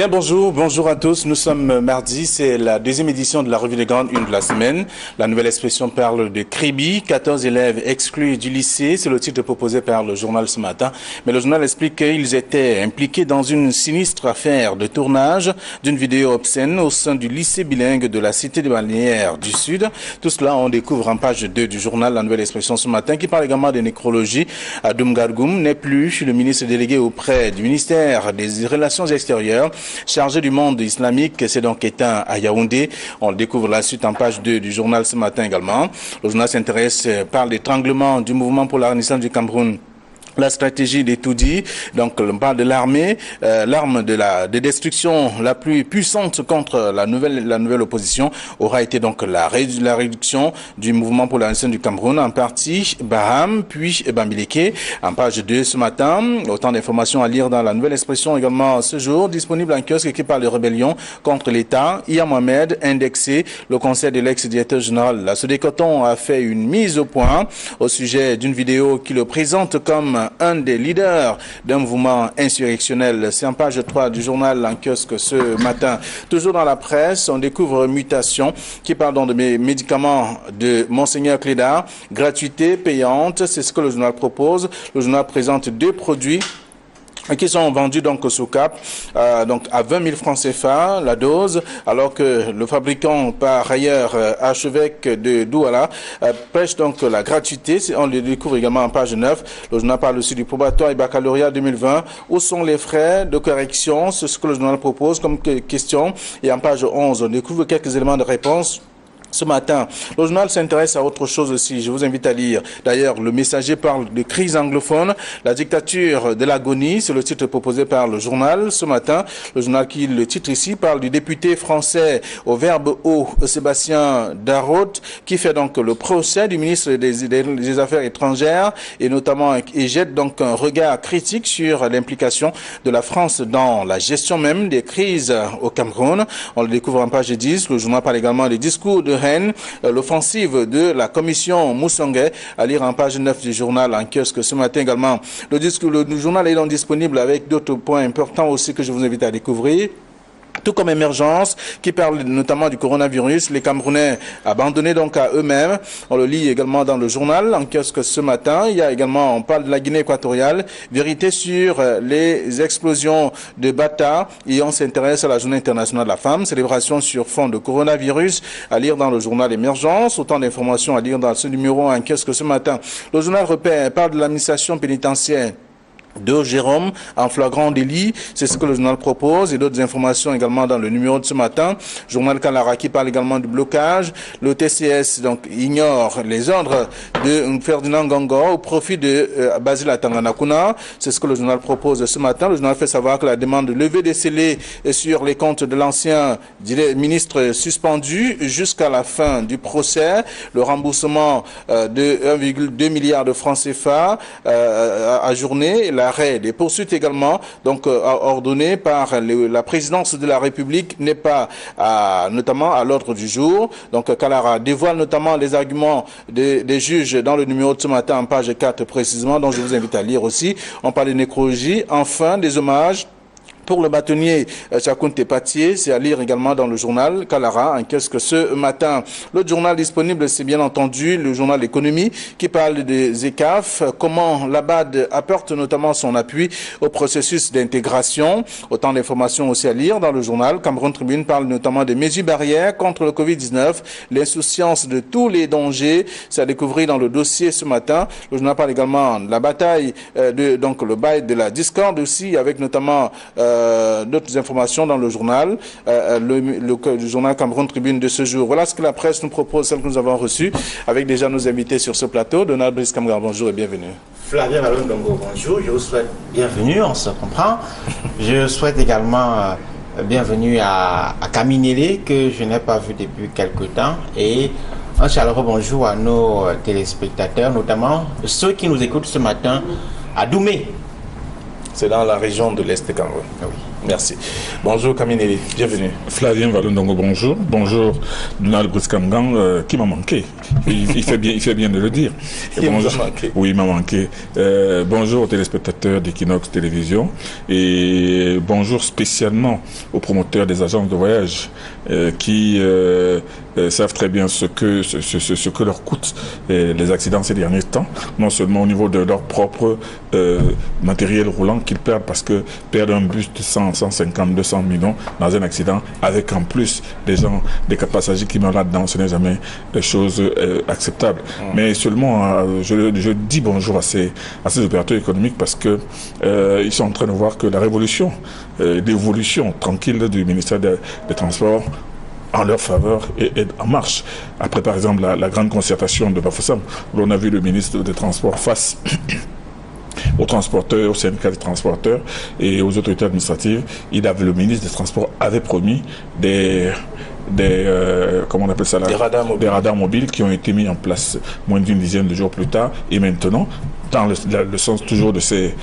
Bien, bonjour à tous. Nous sommes mardi, c'est la deuxième édition de la revue des grandes unes de la semaine. La nouvelle expression parle de Kribi, 14 élèves exclus du lycée. C'est le titre proposé par le journal ce matin. Mais le journal explique qu'ils étaient impliqués dans une sinistre affaire de tournage d'une vidéo obscène au sein du lycée bilingue de la cité des Balnéaires du Sud. Tout cela, on découvre en page 2 du journal La Nouvelle Expression ce matin, qui parle également de nécrologie. Adoum Gargoum n'est plus le ministre délégué auprès du ministère des Relations extérieures, chargé du monde islamique. C'est donc éteint à Yaoundé. On le découvre la suite en page 2 du journal ce matin également. Le journal s'intéresse par l'étranglement du mouvement pour la renaissance du Cameroun. La stratégie des tout dit, donc on parle de l'armée, l'arme de destruction la plus puissante contre la nouvelle opposition aura été donc la réduction du mouvement pour la nation du Cameroun, en partie Baham, puis Bamileke. En page 2 ce matin, autant d'informations à lire dans la Nouvelle Expression également ce jour, disponible en kiosque, qui parle de rébellion contre l'État. Ia Mohamed, indexé, le conseil de l'ex-directeur général. La Sodécoton a fait une mise au point au sujet d'une vidéo qui le présente comme un des leaders d'un mouvement insurrectionnel. C'est en page 3 du journal en kiosque ce matin. Toujours dans la presse, on découvre Mutation, qui parle donc de médicaments de Monseigneur Clédard, gratuité payante, c'est ce que le journal propose. Le journal présente deux produits qui sont vendus donc sous cap, donc à 20 000 francs CFA la dose, alors que le fabricant par ailleurs Archevêque de Douala prêche donc la gratuité. On le découvre également en page 9. Le journal parle aussi du probatoire et baccalauréat 2020. Où sont les frais de correction? C'est ce que le journal propose comme question. Et en page 11, on découvre quelques éléments de réponse. Ce matin, le journal s'intéresse à autre chose aussi. Je vous invite à lire. D'ailleurs, le Messager parle de crise anglophone, la dictature de l'agonie. C'est le titre proposé par le journal ce matin. Le journal qui, le titre ici, parle du député français au verbe haut, Sébastien Darraud, qui fait donc le procès du ministre des Affaires étrangères et notamment, et jette donc un regard critique sur l'implication de la France dans la gestion même des crises au Cameroun. On le découvre en page 10. Le journal parle également des discours de Rennes, l'offensive de la commission Moussongué, à lire en page 9 du journal en kiosque ce matin également. Le journal est donc disponible avec d'autres points importants aussi que je vous invite à découvrir. Tout comme Émergence, qui parle notamment du coronavirus, les Camerounais abandonnés donc à eux-mêmes. On le lit également dans le journal, en kiosque ce matin. Il y a également, on parle de la Guinée équatoriale, vérité sur les explosions de Bata. Et on s'intéresse à la Journée internationale de la femme, célébration sur fond de coronavirus, à lire dans le journal Émergence. Autant d'informations à lire dans ce numéro en kiosque ce matin. Le journal Repère parle de l'administration pénitentiaire de Jérôme en flagrant délit, c'est ce que le journal propose, et d'autres informations également dans le numéro de ce matin. Journal Kalara qui parle également du blocage. Le TCS donc ignore les ordres de Ferdinand Gongor au profit de Basile Atanganakuna. C'est ce que le journal propose ce matin. Le journal fait savoir que la demande de levée des scellés sur les comptes de l'ancien ministre suspendu jusqu'à la fin du procès. Le remboursement de 1,2 milliard de francs CFA ajourné. L'arrêt des poursuites également, donc ordonné par la présidence de la République, n'est pas notamment à l'ordre du jour. Donc Kalara dévoile notamment les arguments des juges dans le numéro de ce matin en page 4 précisément, dont je vous invite à lire aussi. On parle de nécrologie, enfin des hommages pour le bâtonnier Chakounte Patier, c'est à lire également dans le journal Kalara en kiosque ce matin. L'autre journal disponible, c'est bien entendu le journal Économie, qui parle des ECAF, comment l'ABAD apporte notamment son appui au processus d'intégration. Autant d'informations aussi à lire dans le journal. Cameroun Tribune parle notamment des mesures barrières contre le Covid-19, l'insouciance de tous les dangers. C'est à découvrir dans le dossier ce matin. Le journal parle également de la bataille, donc le bail de la discorde aussi, avec notamment d'autres informations dans le journal, le journal Cameroun Tribune de ce jour. Voilà ce que la presse nous propose, celle que nous avons reçue, avec déjà nos invités sur ce plateau. Donald Brice Kamgar, bonjour et bienvenue. Flavien Malondongo, bonjour, je vous souhaite bienvenue, on se comprend. Je souhaite également bienvenue à Kaminele, que je n'ai pas vu depuis quelque temps, et un chaleureux bonjour à nos téléspectateurs, notamment ceux qui nous écoutent ce matin à Doumé. C'est dans la région de l'Est du Cameroun. Oui. Merci. Bonjour Kaminele, bienvenue. Flavien Valondongo, bonjour. Bonjour Donald Bruskamgang, qui m'a manqué. Il fait bien de le dire. Oui, il m'a manqué. Bonjour aux téléspectateurs d'Equinox Télévision et bonjour spécialement aux promoteurs des agences de voyage qui savent très bien ce que leur coûtent les accidents ces derniers temps, non seulement au niveau de leur propre matériel roulant qu'ils perdent parce que perdre un bus de 150, 200 millions dans un accident avec en plus des passagers qui meurent là-dedans, ce n'est jamais des choses acceptables. Mais seulement, je dis bonjour à ces opérateurs économiques parce que ils sont en train de voir que la révolution, l'évolution tranquille du ministère des Transports en leur faveur est en marche. Après, par exemple, la grande concertation de Bafoussam, où on a vu le ministre des Transports face aux transporteurs, aux syndicats des transporteurs et aux autorités administratives, le ministre des Transports avait promis comment on appelle ça là, des radars mobiles qui ont été mis en place moins d'une dizaine de jours plus tard. Et maintenant, dans le sens toujours de ces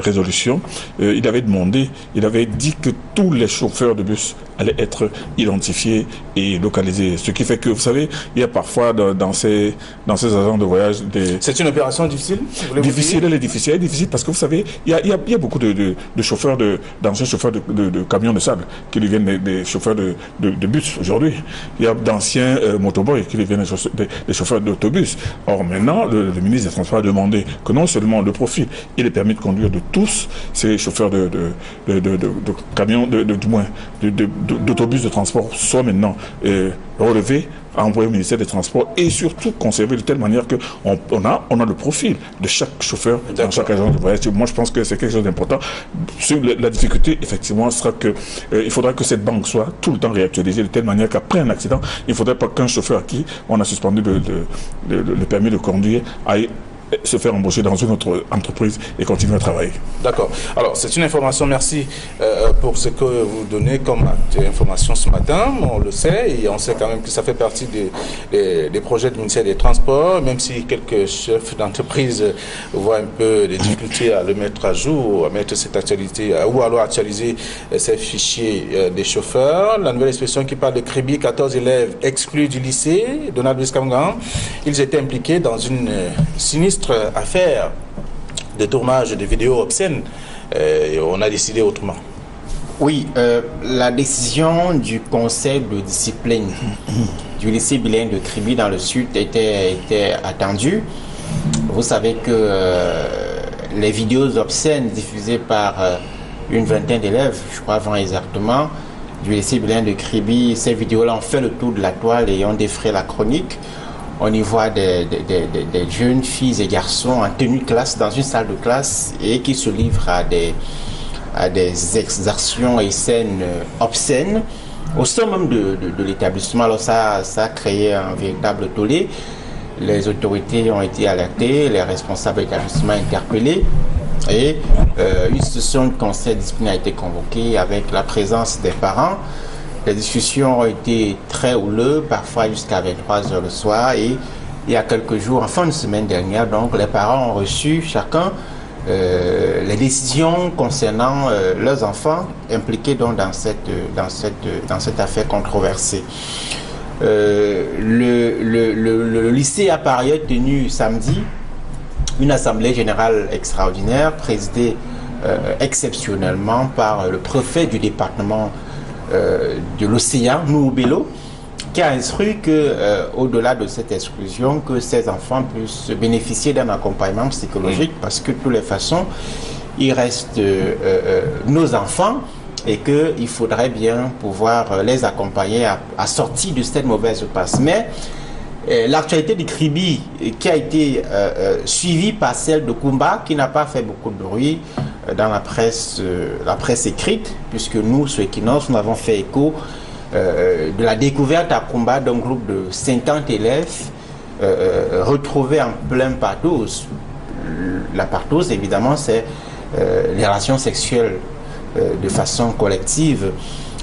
résolutions, il avait dit que tous les chauffeurs de bus allaient être identifiés et localisés. Ce qui fait que, vous savez, il y a parfois dans ces agents de voyage C'est une opération difficile? Elle est difficile parce que vous savez, il y a beaucoup de chauffeurs, d'anciens chauffeurs de camions de sable qui deviennent des chauffeurs de bus aujourd'hui. Il y a d'anciens motoboys qui deviennent des chauffeurs d'autobus. Or maintenant, le ministre des Transports a demandé que non seulement le profil et les permis de conduire de tous ces chauffeurs de camions, du moins d'autobus de transport soient maintenant relevés, envoyés au ministère des Transports et surtout conservés de telle manière qu'on a le profil de chaque chauffeur dans chaque agence de voyage. Moi, je pense que c'est quelque chose d'important. La difficulté, effectivement, sera que il faudra que cette banque soit tout le temps réactualisée de telle manière qu'après un accident, il ne faudrait pas qu'un chauffeur à qui on a suspendu le permis de conduire aille se faire embaucher dans une autre entreprise et continuer à travailler. D'accord. Alors, c'est une information, merci pour ce que vous donnez comme information ce matin. On le sait et on sait quand même que ça fait partie des projets du ministère des Transports, même si quelques chefs d'entreprise voient un peu des difficultés à le mettre à jour, à mettre cette actualité, ou alors actualiser ces fichiers des chauffeurs. La nouvelle expression qui parle de Kribi, 14 élèves exclus du lycée, Donald Bruskamgang, ils étaient impliqués dans une sinistre affaire de tournage de vidéos obscènes. On a décidé autrement. Oui, la décision du conseil de discipline du lycée bilingue de Kribi dans le sud était attendue. Vous savez que les vidéos obscènes diffusées par une vingtaine d'élèves, je crois 20 exactement, du lycée bilingue de Kribi, ces vidéos-là ont fait le tour de la toile et ont défrayé la chronique. On y voit des jeunes filles et garçons en tenue de classe dans une salle de classe et qui se livrent à des exactions et scènes obscènes au sein même de l'établissement. Alors ça a créé un véritable tollé. Les autorités ont été alertées, les responsables de l'établissement interpellés et une session de conseil disciplinaire a été convoquée avec la présence des parents. Les discussions ont été très houleuses, parfois jusqu'à 23 h le soir. Et il y a quelques jours, en fin de semaine dernière, donc les parents ont reçu chacun les décisions concernant leurs enfants impliqués donc dans cette affaire controversée. Le lycée a par ailleurs tenu samedi une assemblée générale extraordinaire présidée exceptionnellement par le préfet du département de l'océan, Nououbelo, qui a instruit que, au-delà de cette exclusion, que ces enfants puissent bénéficier d'un accompagnement psychologique, parce que de toutes les façons, ils restent nos enfants et qu'il faudrait bien pouvoir les accompagner à sortir de cette mauvaise passe. Mais l'actualité de Kribi, qui a été suivie par celle de Kumba, qui n'a pas fait beaucoup de bruit dans la presse écrite, puisque nous, sur Equinox, nous avons fait écho de la découverte à Kumba d'un groupe de 50 élèves retrouvés en plein partose. La partose, évidemment, c'est les relations sexuelles de façon collective.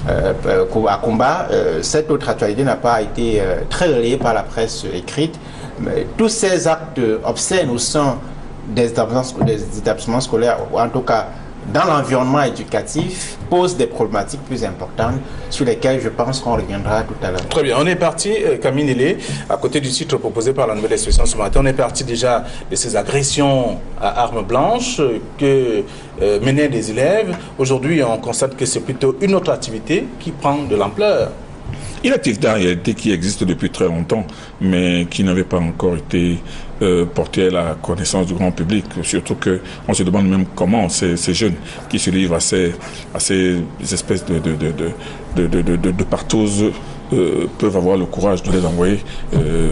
À Kumba, cette autre actualité n'a pas été très relayée par la presse écrite. Mais tous ces actes obscènes au sein des établissements scolaires, ou en tout cas dans l'environnement éducatif pose des problématiques plus importantes sur lesquelles je pense qu'on reviendra tout à l'heure. Très bien, on est parti, Camille Nélé, à côté du titre proposé par la nouvelle expression ce matin, on est parti déjà de ces agressions à armes blanches que menaient des élèves. Aujourd'hui, on constate que c'est plutôt une autre activité qui prend de l'ampleur. Une activité en réalité qui existe depuis très longtemps, mais qui n'avait pas encore été portée à la connaissance du grand public. Surtout qu'on se demande même comment ces jeunes qui se livrent à ces espèces de partoses peuvent avoir le courage de les envoyer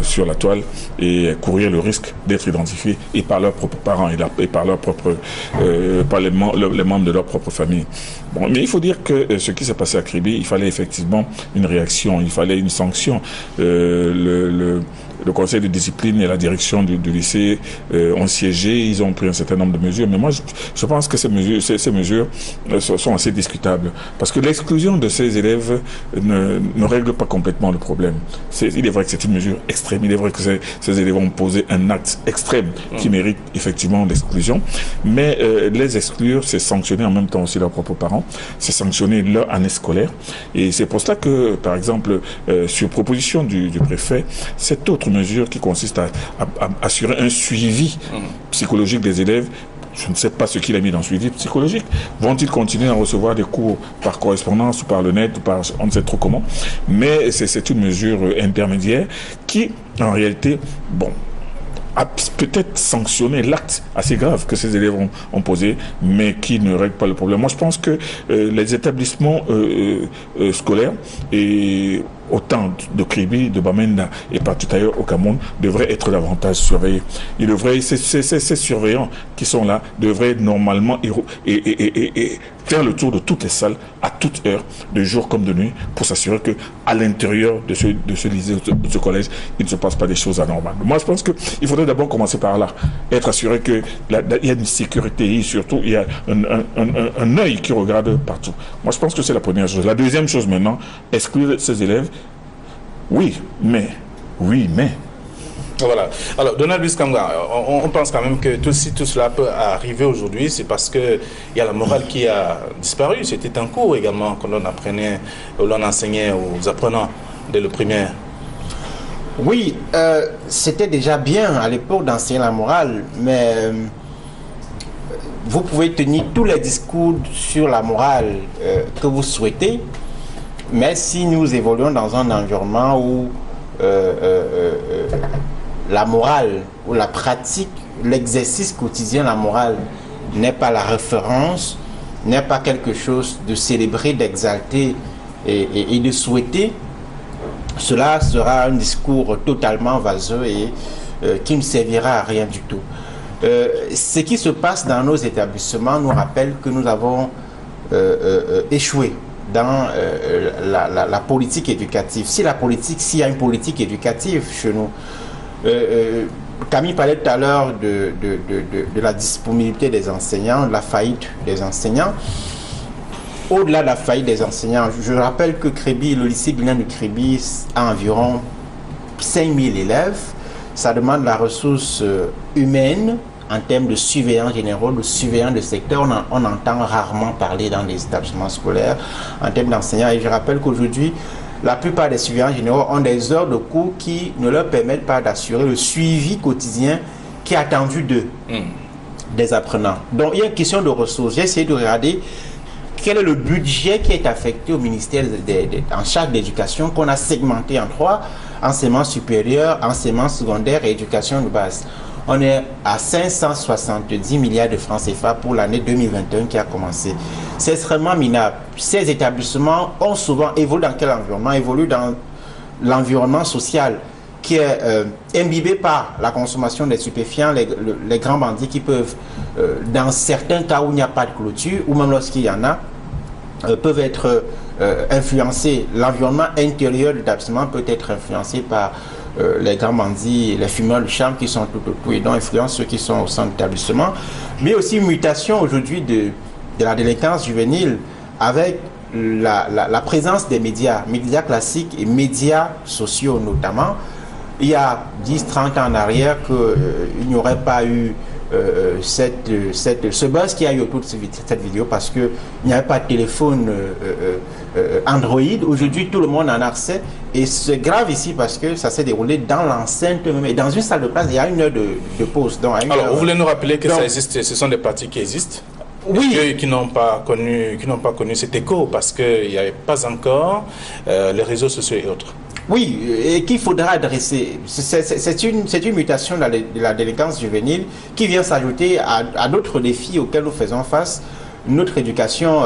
sur la toile et courir le risque d'être identifiés et par leurs propres parents et par leurs propres par les membres de leur propre famille. Bon, mais il faut dire que ce qui s'est passé à Kribi, il fallait effectivement une réaction, il fallait une sanction. Le conseil de discipline et la direction du lycée ont siégé, ils ont pris un certain nombre de mesures, mais moi je pense que ces mesures sont assez discutables, parce que l'exclusion de ces élèves ne règle pas complètement le problème. Il est vrai que c'est une mesure extrême, il est vrai que ces élèves ont posé un acte extrême qui mérite effectivement l'exclusion, mais les exclure, c'est sanctionner en même temps aussi leurs propres parents, c'est sanctionner leur année scolaire, et c'est pour cela que, par exemple, sur proposition du préfet, cette autre mesure qui consiste à assurer un suivi psychologique des élèves. Je ne sais pas ce qu'il a mis dans le suivi psychologique. Vont-ils continuer à recevoir des cours par correspondance ou par le net ou par on ne sait trop comment. Mais c'est une mesure intermédiaire qui, en réalité, bon, a peut-être sanctionné l'acte assez grave que ces élèves ont posé, mais qui ne règle pas le problème. Moi, je pense que les établissements scolaires et autant de Kribi, de Bamenda et partout ailleurs au Cameroun devraient être davantage surveillés. Ces surveillants qui sont là devraient normalement faire le tour de toutes les salles à toute heure, de jour comme de nuit, pour s'assurer que à l'intérieur de ce lycée, de ce collège, il ne se passe pas des choses anormales. Moi, je pense qu'il faudrait d'abord commencer par là, être assuré qu'il y a une sécurité et surtout il y a un œil qui regarde partout. Moi, je pense que c'est la première chose. La deuxième chose maintenant, exclure ces élèves. Oui, mais. Voilà. Alors, Donald Buscamga, on pense quand même que si tout cela peut arriver aujourd'hui, c'est parce qu'il y a la morale qui a disparu. C'était un cours également que l'on apprenait, l'on enseignait aux apprenants dès le primaire. Oui, c'était déjà bien à l'époque d'enseigner la morale, mais vous pouvez tenir tous les discours sur la morale que vous souhaitez, mais si nous évoluons dans un environnement où la morale, où la pratique, l'exercice quotidien, la morale n'est pas la référence, n'est pas quelque chose de célébrer, d'exalter et de souhaiter, cela sera un discours totalement vaseux et qui ne servira à rien du tout. Ce qui se passe dans nos établissements nous rappelle que nous avons échoué dans la politique éducative. S'il y a une politique éducative chez nous, Camille parlait tout à l'heure de la disponibilité des enseignants, de la faillite des enseignants. Au-delà de la faillite des enseignants, je rappelle que Kribi, le lycée bilingue de Kribi a environ 5000 élèves. Ça demande la ressource humaine en termes de surveillants généraux, de surveillants de secteur. On entend rarement parler dans les établissements scolaires en termes d'enseignants. Et je rappelle qu'aujourd'hui, la plupart des surveillants généraux ont des heures de cours qui ne leur permettent pas d'assurer le suivi quotidien qui est attendu d'eux, des apprenants. Donc il y a une question de ressources. J'ai essayé de regarder quel est le budget qui est affecté au ministère en charge de l'éducation, qu'on a segmenté en 3, enseignement supérieur, enseignement secondaire et éducation de base. On est à 570 milliards de francs CFA pour l'année 2021 qui a commencé. C'est extrêmement minable. Ces établissements ont souvent évolué dans quel environnement? Évoluent dans l'environnement social qui est imbibé par la consommation des stupéfiants, les grands bandits qui peuvent, dans certains cas où il n'y a pas de clôture, ou même lorsqu'il y en a, peuvent être influencés. L'environnement intérieur de l'établissement peut être influencé par les grands bandits, les fumeurs de chambre qui sont tout autour et dont influencent ceux qui sont au sein de l'établissement. Mais aussi une mutation aujourd'hui de la délinquance juvénile avec la présence des médias classiques et médias sociaux notamment. Il y a 10-30 ans en arrière qu'il n'y aurait pas eu ce buzz qu'il y a eu autour de cette vidéo, parce qu'il n'y avait pas de téléphone Android. Aujourd'hui, tout le monde en a accès. Et c'est grave ici parce que ça s'est déroulé dans l'enceinte même. Et dans une salle de classe, il y a 1 heure de pause. Donc, alors, vous voulez nous rappeler que ça existe, ce sont des pratiques qui existent? Oui. Qui n'ont pas connu cet écho parce qu'il n'y avait pas encore les réseaux sociaux et autres. Oui, et qu'il faudra adresser. C'est une mutation de la délinquance juvénile qui vient s'ajouter à d'autres défis auxquels nous faisons face. Notre éducation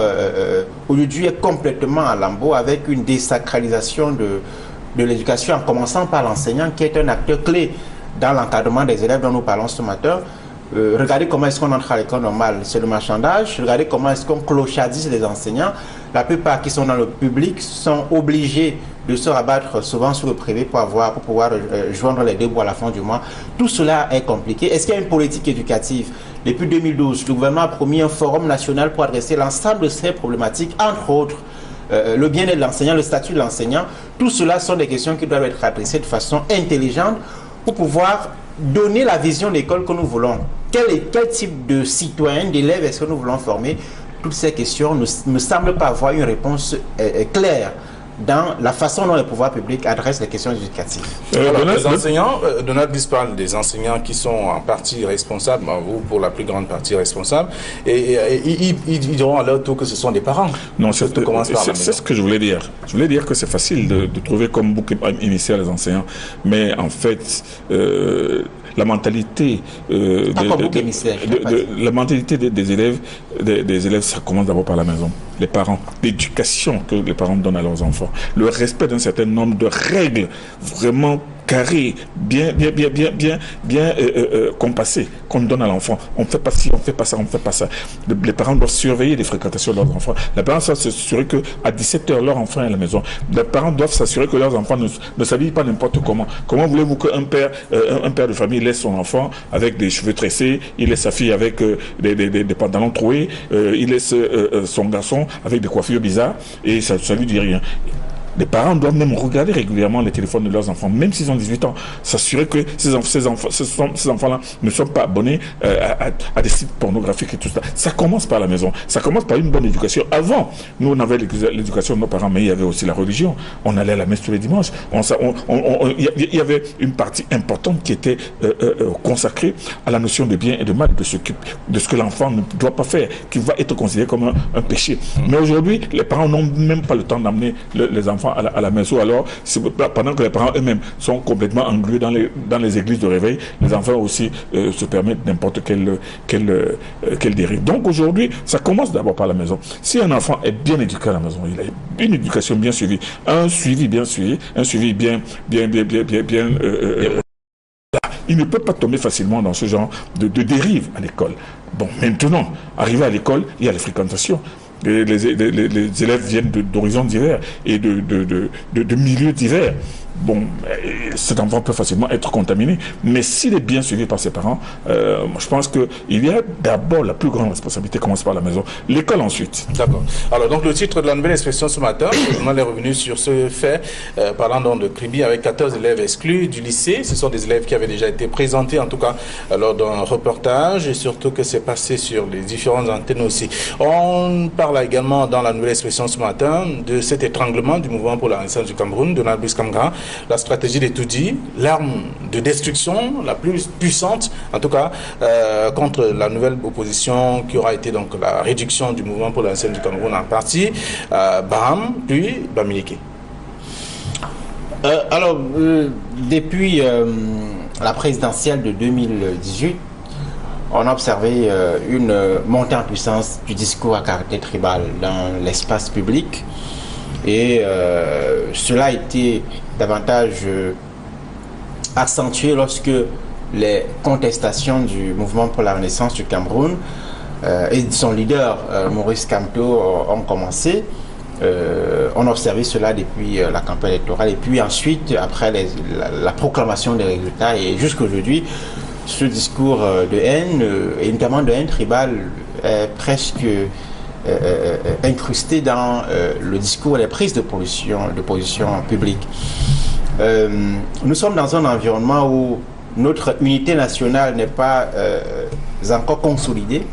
aujourd'hui est complètement à lambeaux, avec une désacralisation de l'éducation, en commençant par l'enseignant qui est un acteur clé dans l'encadrement des élèves dont nous parlons ce matin. Regardez comment est-ce qu'on entre à l'école normale, c'est le marchandage. Regardez comment est-ce qu'on clochardise les enseignants. La plupart qui sont dans le public sont obligés de se rabattre souvent sur le privé pour pouvoir joindre les deux bouts à la fin du mois. Tout cela est compliqué. Est-ce qu'il y a une politique éducative? Depuis 2012, le gouvernement a promis un forum national pour adresser l'ensemble de ces problématiques, entre autres le bien-être de l'enseignant, le statut de l'enseignant. Tout cela sont des questions qui doivent être adressées de façon intelligente pour pouvoir donner la vision d'école que nous voulons. Quel type de citoyen, d'élèves est-ce que nous voulons former? Toutes ces questions ne me semblent pas avoir une réponse claire dans la façon dont les pouvoirs publics adressent les questions éducatives. Les enseignants, Donald parle des enseignants qui sont en partie responsables, vous pour la plus grande partie responsables, et ils diront à leur tour que ce sont des parents. Non, c'est ce que je voulais dire. Je voulais dire que c'est facile de trouver comme bouc initial les enseignants, mais en fait, la mentalité la mentalité des élèves, ça commence d'abord par la maison. Les parents, l'éducation que les parents donnent à leurs enfants, le respect d'un certain nombre de règles vraiment carré, bien compassé, qu'on donne à l'enfant. On ne fait pas ci, on ne fait pas ça, on ne fait pas ça. Les parents doivent surveiller les fréquentations de leurs enfants. Les parents doivent s'assurer qu'à 17h, leur enfant est à la maison. Les parents doivent s'assurer que leurs enfants ne s'habillent pas n'importe comment. Comment voulez-vous qu'un père de famille laisse son enfant avec des cheveux tressés, il laisse sa fille avec des pantalons troués, il laisse son garçon avec des coiffures bizarres, et ça lui dit rien. Les parents doivent même regarder régulièrement les téléphones de leurs enfants, même s'ils ont 18 ans, s'assurer que ces enfants-là ne sont pas abonnés à des sites pornographiques et tout ça. Ça commence par la maison, ça commence par une bonne éducation. Avant, nous on avait l'éducation de nos parents, mais il y avait aussi la religion. On allait à la messe tous les dimanches. Il y avait une partie importante qui était consacrée à la notion de bien et de mal, de ce que l'enfant ne doit pas faire, qui va être considéré comme un péché. Mais aujourd'hui, les parents n'ont même pas le temps d'amener les enfants à la messe, ou alors pendant que les parents eux-mêmes sont complètement englués dans les églises de réveil, les enfants aussi se permettent n'importe quelle dérive. Donc aujourd'hui, ça commence d'abord par la maison. Si un enfant est bien éduqué à la maison, il a une éducation bien suivie, un suivi bien suivi, un suivi bien il ne peut pas tomber facilement dans ce genre de dérive à l'école. Bon, maintenant, arrivé à l'école, il y a les fréquentations. Les élèves viennent d'horizons divers et de milieux divers. Bon, cet enfant peut facilement être contaminé, mais s'il est bien suivi par ses parents, je pense qu'il y a d'abord la plus grande responsabilité commence par la maison, l'école ensuite. D'accord. Alors donc le titre de la nouvelle expression ce matin, on est revenu sur ce fait, parlant donc de Kribi avec 14 élèves exclus du lycée. Ce sont des élèves qui avaient déjà été présentés en tout cas lors d'un reportage, et surtout que c'est passé sur les différentes antennes aussi. On parle également dans la nouvelle expression ce matin de cet étranglement du mouvement pour la Renaissance du Cameroun, Donald Kamgan. La stratégie des Toudi, l'arme de destruction la plus puissante, en tout cas, contre la nouvelle opposition qui aura été donc la réduction du mouvement pour la Renaissance du Cameroun en partie, Baham, puis Bamileke. Depuis la présidentielle de 2018, on a observé une montée en puissance du discours à caractère tribal dans l'espace public. Et cela a été davantage accentué lorsque les contestations du mouvement pour la Renaissance du Cameroun et son leader Maurice Kamto ont commencé. On a observé cela depuis la campagne électorale, et puis ensuite après la proclamation des résultats, et jusqu'aujourd'hui ce discours de haine, et notamment de haine tribale, est presque incrusté dans le discours et les prises de position publique. Nous sommes dans un environnement où notre unité nationale n'est pas encore consolidée,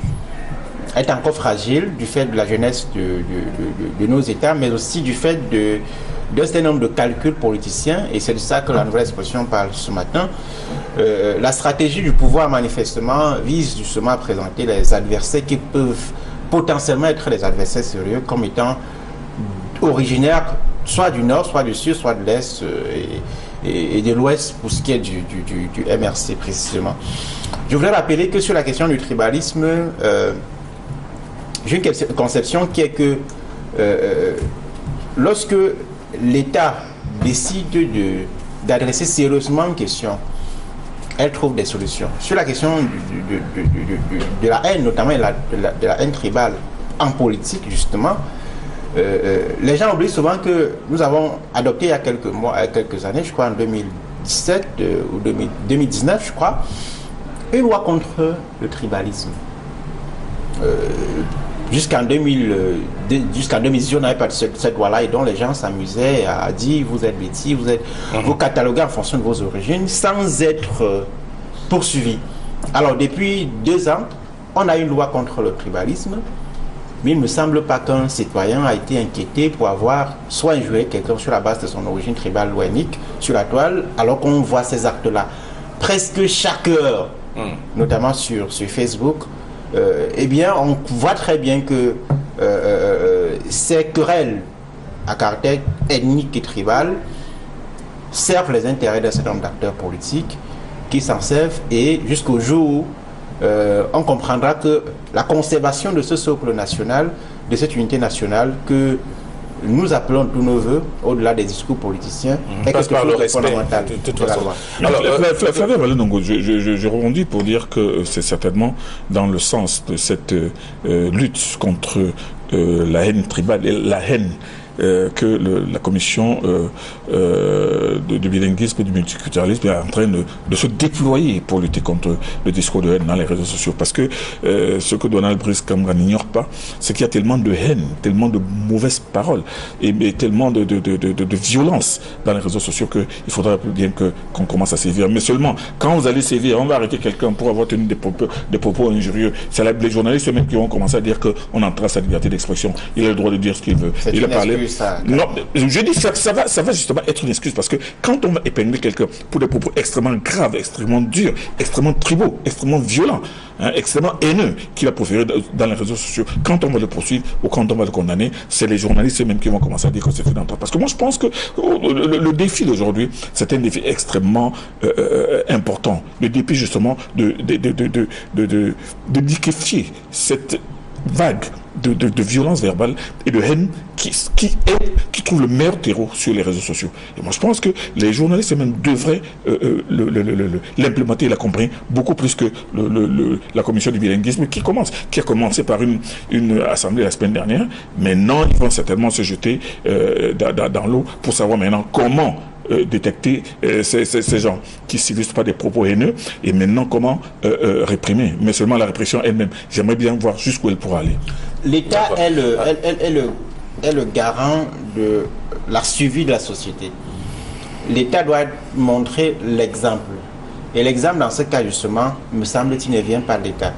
est encore fragile du fait de la jeunesse de nos États, mais aussi du fait d'un certain nombre de calculs politiciens, et c'est de ça que la nouvelle expression parle ce matin. La stratégie du pouvoir, manifestement, vise justement à présenter les adversaires qui peuvent potentiellement être des adversaires sérieux comme étant originaires soit du nord, soit du sud, soit de l'est et de l'ouest pour ce qui est du MRC précisément. Je voudrais rappeler que sur la question du tribalisme, j'ai une conception qui est que lorsque l'État décide d'adresser sérieusement une question, elle trouve des solutions. Sur la question de la haine, notamment de la haine tribale en politique, justement, les gens oublient souvent que nous avons adopté il y a quelques années, je crois en 2017 ou 2019, je crois, une loi contre le tribalisme. Jusqu'en 2010, on n'avait pas cette loi-là et dont les gens s'amusaient à dire vous êtes bêtis, vous cataloguez en fonction de vos origines sans être poursuivis. Alors depuis 2 ans, on a une loi contre le tribalisme, mais il ne me semble pas qu'un citoyen a été inquiété pour avoir soit injurié quelqu'un sur la base de son origine tribale ou ethnique sur la toile, alors qu'on voit ces actes-là presque chaque heure, notamment sur Facebook. Eh bien, on voit très bien que ces querelles à caractère ethnique et tribal servent les intérêts d'un certain nombre d'acteurs politiques qui s'en servent, et jusqu'au jour où on comprendra que la conservation de ce socle national, de cette unité nationale que nous appelons tous nos voeux, au-delà des discours politiciens, est quelque chose de fondamental de la loi. Alors, Flavien Valenongo, je rebondis pour dire que c'est certainement dans le sens de cette lutte contre la haine tribale et la haine que la commission du bilinguisme et du multiculturalisme est en train de se déployer pour lutter contre le discours de haine dans les réseaux sociaux. Parce que ce que Donald Brice-Kamga n'ignore pas, c'est qu'il y a tellement de haine, tellement de mauvaises paroles et tellement de violence dans les réseaux sociaux qu'il faudra bien qu'on commence à sévir. Mais seulement, quand vous allez sévir, on va arrêter quelqu'un pour avoir tenu des propos injurieux. C'est les journalistes eux-mêmes qui vont commencer à dire qu'on entrave sa liberté d'expression. Il a le droit de dire ce qu'il veut. Il a parlé. Non, je dis que ça va justement être une excuse, parce que quand on va épingler quelqu'un pour des propos extrêmement graves, extrêmement durs, extrêmement tribaux, extrêmement violents, extrêmement haineux qu'il a proféré dans les réseaux sociaux, quand on va le poursuivre ou quand on va le condamner, c'est les journalistes eux-mêmes qui vont commencer à dire que c'est fait d'entrave. Parce que moi je pense que le défi d'aujourd'hui, c'est un défi extrêmement important. Le défi justement de liquéfier cette vague de violence verbale et de haine qui trouve le meilleur terreau sur les réseaux sociaux. Et moi, je pense que les journalistes eux-mêmes devraient l'implémenter et l'accompagner beaucoup plus que la commission du bilinguisme qui a commencé par une assemblée la semaine dernière. Maintenant, ils vont certainement se jeter dans l'eau pour savoir maintenant comment détecter ces gens qui s'illustrent pas des propos haineux, et maintenant comment réprimer, mais seulement la répression elle-même. J'aimerais bien voir jusqu'où elle pourra aller. L'État est le garant de la survie de la société. L'État doit montrer l'exemple. Et l'exemple dans ce cas justement, me semble-t-il, ne vient pas de l'État.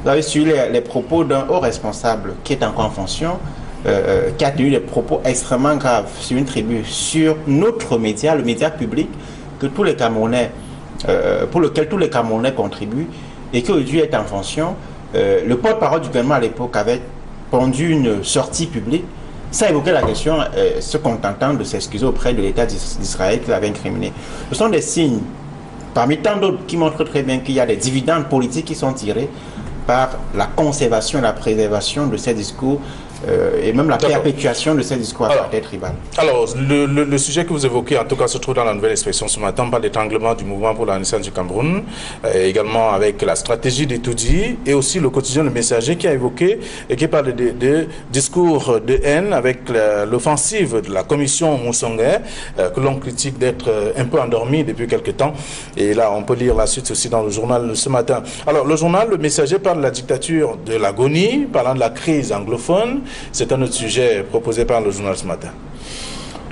Vous avez suivi les propos d'un haut responsable qui est encore en fonction, qui a tenu des propos extrêmement graves sur une tribu, sur notre média, le média public que tous les Camerounais, pour lequel tous les Camerounais contribuent, et qui aujourd'hui est en fonction. Le porte-parole du gouvernement à l'époque avait pondu une sortie publique sans évoquer la question, se contentant de s'excuser auprès de l'État d'Israël qui l'avait incriminé. Ce sont des signes, parmi tant d'autres, qui montrent très bien qu'il y a des dividendes politiques qui sont tirés par la conservation et la préservation de ces discours et même la perpétuation de ces discours à caractère tribal. Alors, le sujet que vous évoquez, en tout cas, se trouve dans la nouvelle expression ce matin, par l'étranglement du mouvement pour la naissance du Cameroun, également avec la stratégie d'Etoudi, et aussi le quotidien Le Messager qui a évoqué et qui parle de discours de haine avec l'offensive de la commission Moussongué, que l'on critique d'être un peu endormi depuis quelque temps. Et là, on peut lire la suite aussi dans le journal ce matin. Alors, le journal Le Messager parle de la dictature de l'agonie, parlant de la crise anglophone. C'est un autre sujet proposé par le journal ce matin.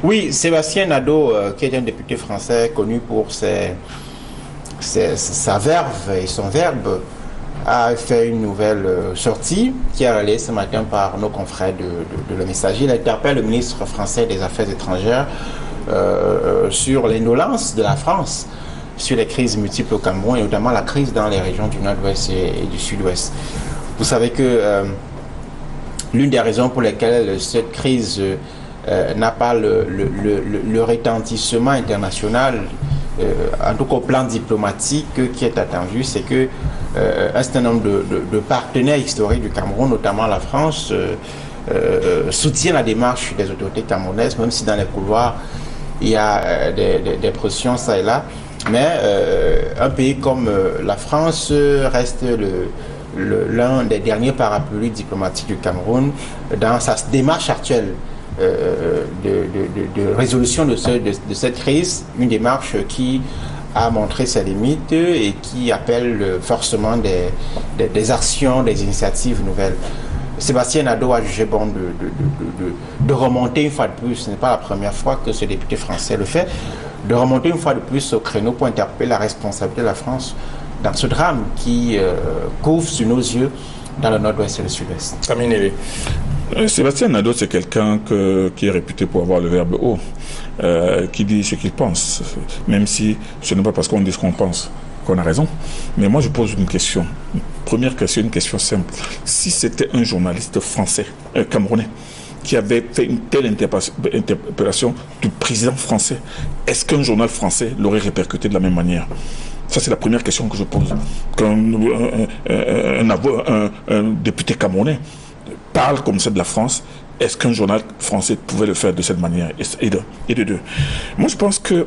Oui, Sébastien Nadeau, qui est un député français connu pour ses sa verve et son verbe a fait une nouvelle sortie qui est relayée ce matin par nos confrères de Le Messager. Il interpelle le ministre français des Affaires étrangères sur l'indolence de la France sur les crises multiples au Cameroun et notamment la crise dans les régions du Nord-Ouest et du Sud-Ouest. Vous savez que l'une des raisons pour lesquelles cette crise n'a pas le retentissement international, en tout cas au plan diplomatique, qui est attendu, c'est que un certain nombre de partenaires historiques du Cameroun, notamment la France, soutiennent la démarche des autorités camerounaises, même si dans les couloirs il y a des pressions ça et là. Mais un pays comme la France reste l'un des derniers parapluies diplomatiques du Cameroun dans sa démarche actuelle de résolution de cette crise, une démarche qui a montré ses limites et qui appelle forcément des actions, des initiatives nouvelles. Sébastien Nadeau a jugé bon de remonter une fois de plus, ce n'est pas la première fois que ce député français le fait, de remonter une fois de plus au créneau pour interpeller la responsabilité de la France dans ce drame qui couvre sur nos yeux dans le Nord-Ouest et le Sud-Ouest. Camille. Sébastien Nadeau, c'est quelqu'un qui est réputé pour avoir le verbe haut, qui dit ce qu'il pense, même si ce n'est pas parce qu'on dit ce qu'on pense qu'on a raison. Mais moi, je pose une question. Une première question, une question simple. Si c'était un journaliste français, camerounais, qui avait fait une telle interpellation du président français, est-ce qu'un journal français l'aurait répercuté de la même manière? Ça, c'est la première question que je pose. Quand un député camerounais parle comme ça de la France, est-ce qu'un journal français pouvait le faire de cette manière? Et de deux. Moi, je pense que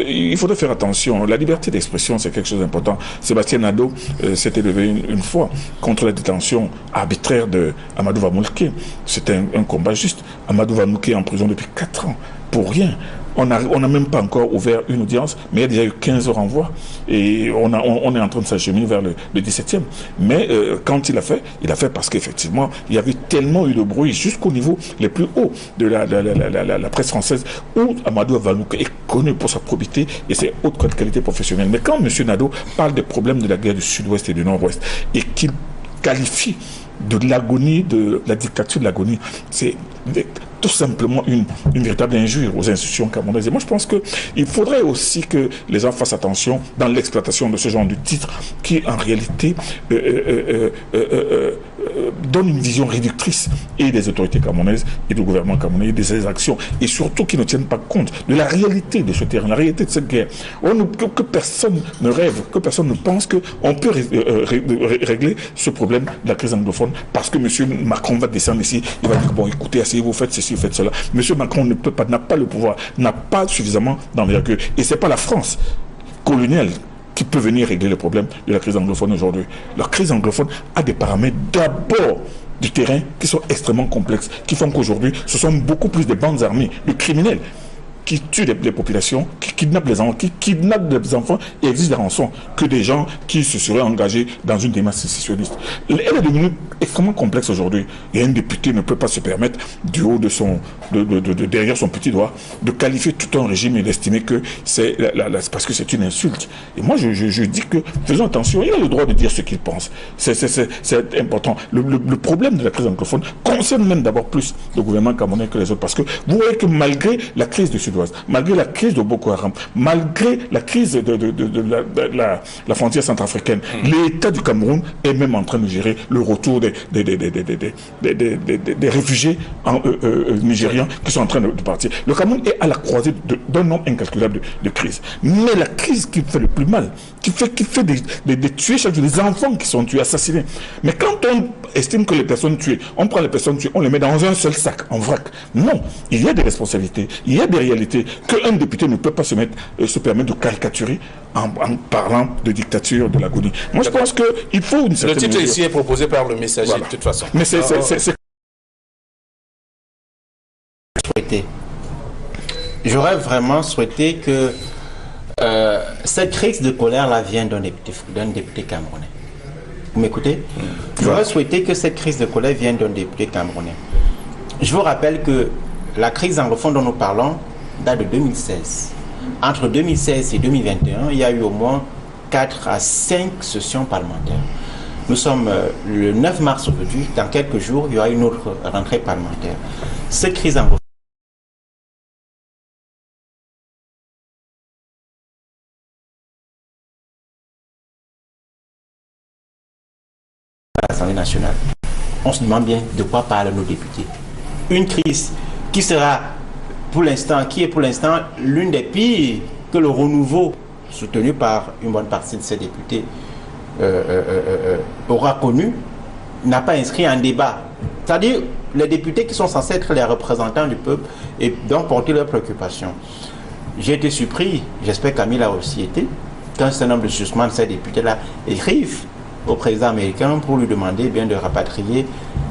il faudrait faire attention. La liberté d'expression, c'est quelque chose d'important. Sébastien Nadeau s'était levé une fois contre la détention arbitraire de Amadou Vamouké. C'était un combat juste. Amadou Vamouké est en prison depuis 4 ans, pour rien. On n'a même pas encore ouvert une audience, mais il y a déjà eu 15 renvois et on est en train de s'acheminer vers le 17e. Mais quand il a fait parce qu'effectivement, il y avait tellement eu de bruit jusqu'au niveau les plus hauts de la presse française, où Amadou Vamouké est connu pour sa probité et ses hautes qualités professionnelles. Mais quand M. Nadeau parle des problèmes de la guerre du Sud-Ouest et du Nord-Ouest et qu'il qualifie de l'agonie, de la dictature de l'agonie, c'est tout simplement une véritable injure aux institutions camerounaises. Et moi, je pense qu'il faudrait aussi que les gens fassent attention dans l'exploitation de ce genre de titres qui, en réalité, donne une vision réductrice et des autorités camerounaises et du gouvernement camerounais et de ses actions, et surtout qui ne tiennent pas compte de la réalité de ce terrain, la réalité de cette guerre. Que personne ne rêve, que personne ne pense qu'on peut régler ce problème de la crise anglophone parce que M. Macron va descendre ici, il va dire, bon, écoutez, essayez, vous faites ceci, vous faites cela. M. Macron ne peut pas, n'a pas le pouvoir, n'a pas suffisamment d'envergure. Et ce n'est pas la France coloniale qui peut venir régler le problème de la crise anglophone aujourd'hui. La crise anglophone a des paramètres d'abord du terrain qui sont extrêmement complexes, qui font qu'aujourd'hui, ce sont beaucoup plus de bandes armées, de criminels qui tuent les populations, qui kidnappent les enfants, et exigent des rançons, que des gens qui se seraient engagés dans une démarche sécessionniste. Elle est devenue extrêmement complexe aujourd'hui. Et un député ne peut pas se permettre, du haut de derrière son petit doigt, de qualifier tout un régime et d'estimer que c'est parce que c'est une insulte. Et moi, je dis que faisons attention. Il a le droit de dire ce qu'il pense. C'est important. Le problème de la crise anglophone concerne même d'abord plus le gouvernement camerounais que les autres, parce que vous voyez que malgré la crise du Sud-Ouest, malgré la crise de Boko Haram, malgré la crise de la frontière centrafricaine, l'État du Cameroun est même en train de gérer le retour des réfugiés nigérians qui sont en train de partir. Le Cameroun est à la croisée d'un nombre incalculable de crises. Mais la crise qui fait le plus mal, qui fait des tués chaque jour, des enfants qui sont tués, assassinés. Mais quand on estime que les personnes tuées, on prend les personnes tuées, on les met dans un seul sac, en vrac. Non, il y a des responsabilités, il y a des réalités qu'un député ne peut pas se permettre de caricaturer en parlant de dictature, de l'agonie. Moi, je pense qu'il faut une certaine... Le titre ici est proposé par le Messager, voilà. De toute façon. Mais c'est J'aurais vraiment souhaité que cette crise de colère-là vienne d'un député camerounais. Vous m'écoutez? J'aurais souhaité que cette crise de colère vienne d'un député camerounais. Je vous rappelle que la crise anglophone dont nous parlons date de 2016. Entre 2016 et 2021, il y a eu au moins 4 à 5 sessions parlementaires. Nous sommes le 9 mars aujourd'hui. Dans quelques jours, il y aura une autre rentrée parlementaire. Cette crise anglophone à l'Assemblée nationale. On se demande bien de quoi parlent nos députés. Une crise qui sera pour l'instant, qui est pour l'instant l'une des pires que le renouveau soutenu par une bonne partie de ces députés aura connu, n'a pas inscrit un débat. C'est-à-dire les députés qui sont censés être les représentants du peuple et donc porter leurs préoccupations. J'ai été surpris, j'espère Camille a aussi été, qu'un certain nombre de justement de ces députés-là écrivent au président américain pour lui demander bien de rapatrier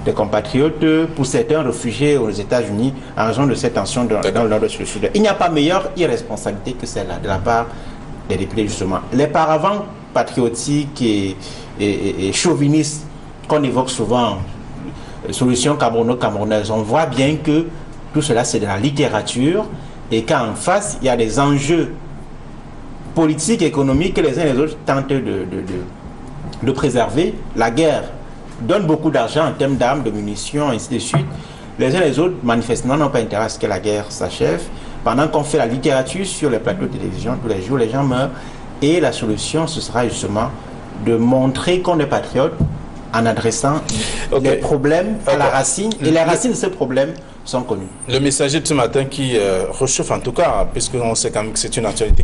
des compatriotes, pour certains réfugiés aux États-Unis en raison de cette tension dans le nord de Sud. Il n'y a pas meilleure irresponsabilité que celle-là de la part des députés justement. Les paravents patriotiques et chauvinistes qu'on évoque souvent, solution camerouno-camerounaise, on voit bien que tout cela c'est de la littérature et qu'en face il y a des enjeux politiques, économiques que les uns et les autres tentent de préserver. La guerre donne beaucoup d'argent en termes d'armes, de munitions, ainsi de suite. Les uns et les autres, manifestement, n'ont pas intérêt à ce que la guerre s'achève. Pendant qu'on fait la littérature sur les plateaux de télévision, tous les jours, les gens meurent. Et la solution, ce sera justement de montrer qu'on est patriote en adressant les problèmes à la racine. Et les racines de ces problèmes sont connues. Le messager de ce matin qui réchauffe en tout cas, puisqu'on sait quand même que c'est une actualité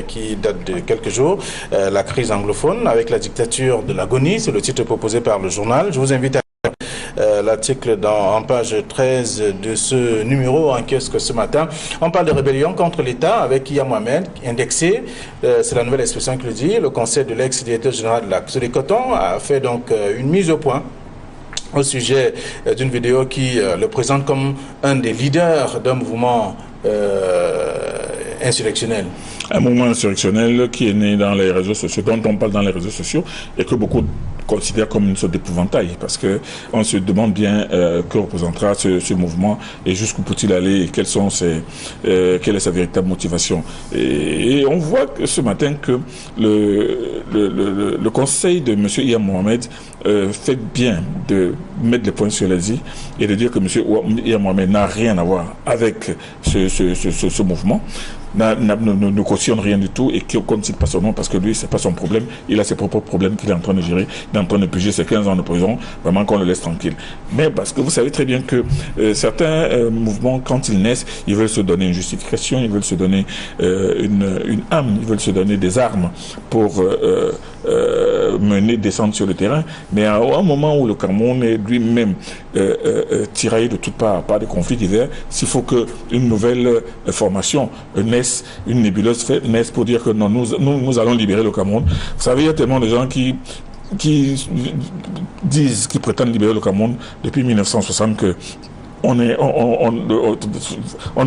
qui date de quelques jours, la crise anglophone avec la dictature de l'agonie, c'est le titre proposé par le journal. Je vous invite à l'article en page 13 de ce numéro en kiosque ce matin. On parle de rébellion contre l'État avec Iya Mohamed, indexé. C'est la nouvelle expression qui le dit. Le conseil de l'ex-directeur général de la Caisse des Cotons a fait donc une mise au point au sujet d'une vidéo qui le présente comme un des leaders d'un mouvement insurrectionnel. Un mouvement insurrectionnel qui est né dans les réseaux sociaux, dont on parle dans les réseaux sociaux, et que beaucoup considèrent comme une sorte d'épouvantail, parce qu'on se demande bien que représentera ce mouvement et jusqu'où peut-il aller et quelle est sa véritable motivation. Et on voit que ce matin que le conseil de M. Iya Mohamed fait bien de mettre les points sur les i et de dire que M. Iya Mohamed n'a rien à voir avec ce mouvement, ne cautionne rien du tout et qu'on ne cite pas son nom parce que lui, c'est pas son problème. Il a ses propres problèmes qu'il est en train de gérer. Il est en train de purger ses 15 ans de prison. Vraiment qu'on le laisse tranquille. Mais parce que vous savez très bien que certains mouvements, quand ils naissent, ils veulent se donner une justification, ils veulent se donner une âme, ils veulent se donner des armes pour descendre sur le terrain. Mais à un moment où le Cameroun est lui-même tiraillé de toutes parts par des conflits divers, s'il faut qu'une nouvelle formation naisse, une nébuleuse naisse pour dire que non, nous allons libérer le Cameroun. Vous savez, il y a tellement de gens qui prétendent libérer le Cameroun depuis 1960 que on ne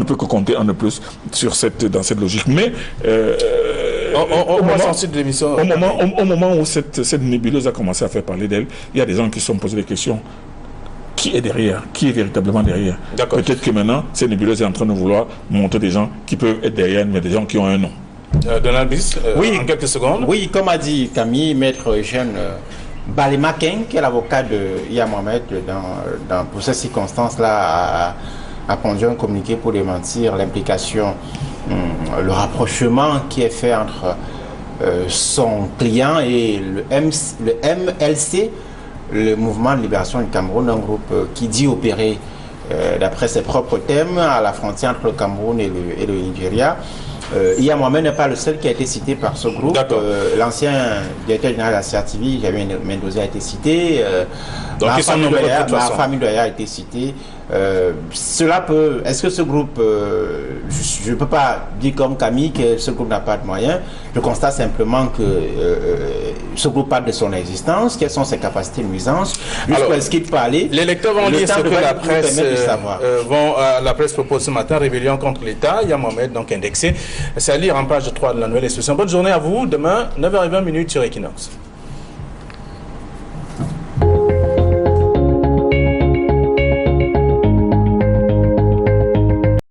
peut que compter un de plus dans cette logique. Mais au moment où cette nébuleuse a commencé à faire parler d'elle, il y a des gens qui se sont posés des questions. Qui est derrière? Qui est véritablement derrière? Peut-être que maintenant, cette nébuleuse est en train de vouloir montrer des gens qui peuvent être derrière, mais des gens qui ont un nom. Donald Bis, oui, en quelques secondes. Oui, comme a dit Camille, maître Eugène Balema Keng, qui est l'avocat de Iya Mohamed, pour ces circonstances-là, a pondu un communiqué pour démentir l'implication, le rapprochement qui est fait entre son client et le MLC, le mouvement de libération du Cameroun, un groupe qui dit opérer, d'après ses propres thèmes, à la frontière entre le Cameroun et le Nigeria. Iya Mohamed n'est pas le seul qui a été cité par ce groupe. L'ancien directeur général de la CRTV, Javier Mendoza, a été cité. Famille Doya a été cité. Cela peut... Est-ce que ce groupe... je ne peux pas dire comme Camille que ce groupe n'a pas de moyens. Je constate simplement que ce groupe parle de son existence, quelles sont ses capacités de nuisance, jusqu'où est-ce qu'il peut aller. Les lecteurs vont lire ce que la presse propose ce matin, rébellion contre l'État. Iya Mohamed, donc indexé. C'est à lire en page 3 de la nouvelle expression. Bonne journée à vous. Demain, 9h20 sur Equinox.